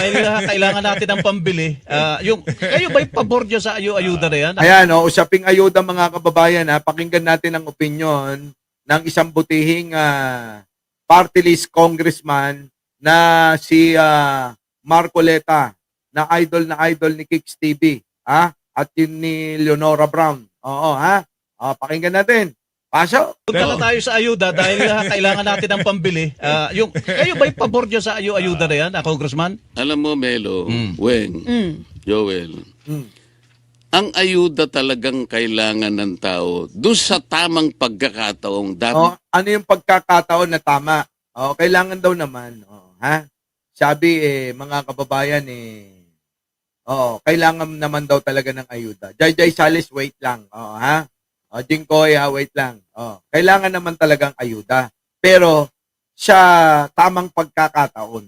Dahil kailangan natin ng pambili. Kayo ba'y pabor dyan sa ayuda na yan? Ayan, usaping ayuda mga kababayan, pakinggan natin ang opinion ng isang butihing party list congressman na si Marcoleta, na idol ni Kicks TV, at yun ni Leonora Brown. Oo, pakinggan natin. Pasok. Punta na tayo sa ayuda dahil kailangan natin ng pambili. Kayo ba'y pabor dyan sa ayuda na yan, Congressman? Alam mo, Melo, Weng, Joel, Mm. ang ayuda talagang kailangan ng tao doon sa tamang pagkakataong dapat. Ano yung pagkakataon na tama? Kailangan daw naman. Sabi mga kababayan kailangan naman daw talaga ng ayuda. Jay Salis, wait lang. Jingkoy, wait lang. Kailangan naman talagang ayuda. Pero sa tamang pagkakataon.